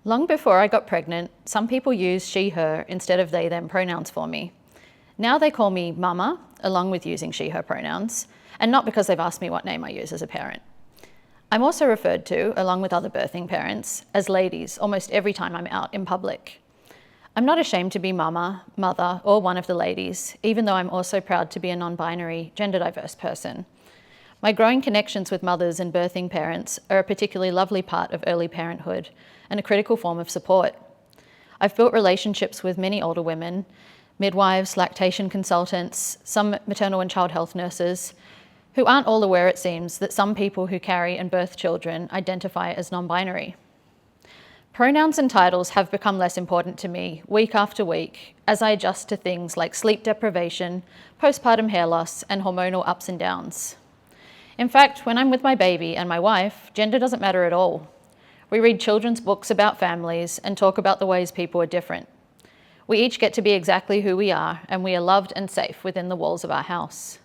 Long before I got pregnant, some people used she, her instead of they, them pronouns for me. Now they call me mama, along with using she, her pronouns, and not because they've asked me what name I use as a parent. I'm also referred to, along with other birthing parents, as ladies almost every time I'm out in public. I'm not ashamed to be mama, mother, or one of the ladies, even though I'm also proud to be a non-binary, gender-diverse person. My growing connections with mothers and birthing parents are a particularly lovely part of early parenthood and a critical form of support. I've built relationships with many older women, midwives, lactation consultants, some maternal and child health nurses, who aren't all aware, it seems, that some people who carry and birth children identify as non-binary. Pronouns and titles have become less important to me week after week as I adjust to things like sleep deprivation, postpartum hair loss, and hormonal ups and downs. In fact, when I'm with my baby and my wife, gender doesn't matter at all. We read children's books about families and talk about the ways people are different. We each get to be exactly who we are, and we are loved and safe within the walls of our house.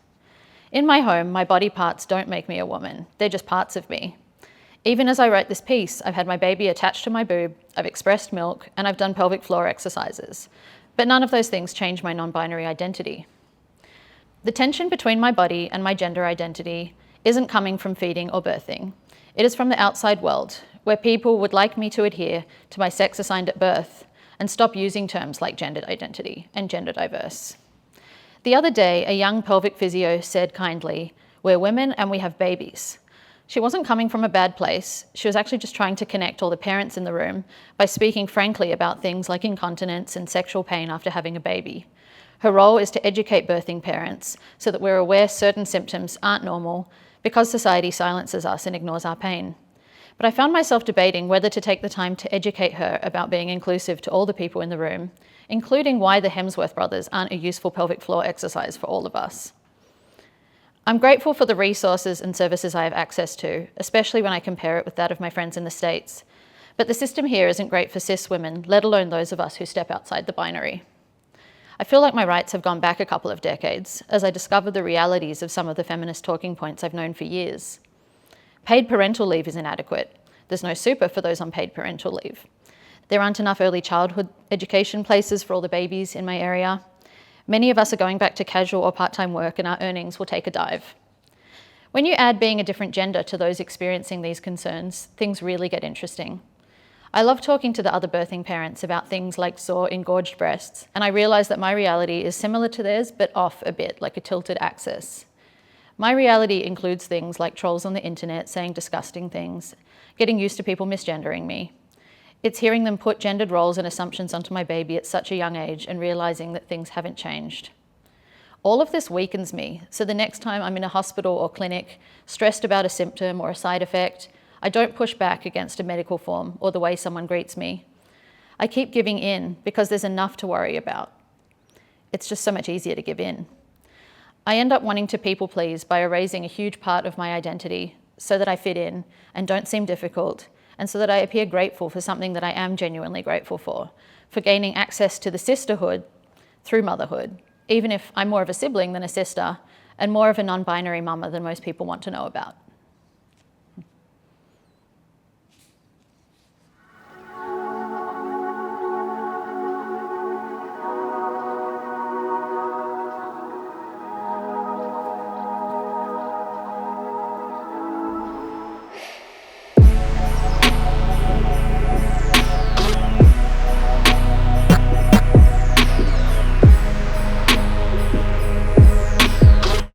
In my home, my body parts don't make me a woman. They're just parts of me. Even as I write this piece, I've had my baby attached to my boob, I've expressed milk, and I've done pelvic floor exercises. But none of those things change my non-binary identity. The tension between my body and my gender identity isn't coming from feeding or birthing. It is from the outside world, where people would like me to adhere to my sex assigned at birth and stop using terms like gendered identity and gender diverse. The other day, a young pelvic physio said kindly, "We're women and we have babies." She wasn't coming from a bad place. She was actually just trying to connect all the parents in the room by speaking frankly about things like incontinence and sexual pain after having a baby. Her role is to educate birthing parents so that we're aware certain symptoms aren't normal because society silences us and ignores our pain. But I found myself debating whether to take the time to educate her about being inclusive to all the people in the room, including why the Hemsworth brothers aren't a useful pelvic floor exercise for all of us. I'm grateful for the resources and services I have access to, especially when I compare it with that of my friends in the States. But the system here isn't great for cis women, let alone those of us who step outside the binary. I feel like my rights have gone back a couple of decades as I discover the realities of some of the feminist talking points I've known for years. Paid parental leave is inadequate. There's no super for those on paid parental leave. There aren't enough early childhood education places for all the babies in my area. Many of us are going back to casual or part-time work and our earnings will take a dive. When you add being a different gender to those experiencing these concerns, things really get interesting. I love talking to the other birthing parents about things like sore, engorged breasts, and I realize that my reality is similar to theirs, but off a bit, like a tilted axis. My reality includes things like trolls on the internet saying disgusting things, getting used to people misgendering me. It's hearing them put gendered roles and assumptions onto my baby at such a young age and realizing that things haven't changed. All of this weakens me, so the next time I'm in a hospital or clinic, stressed about a symptom or a side effect, I don't push back against a medical form or the way someone greets me. I keep giving in because there's enough to worry about. It's just so much easier to give in. I end up wanting to people please by erasing a huge part of my identity so that I fit in and don't seem difficult, and so that I appear grateful for something that I am genuinely grateful for gaining access to the sisterhood through motherhood, even if I'm more of a sibling than a sister and more of a non-binary mama than most people want to know about.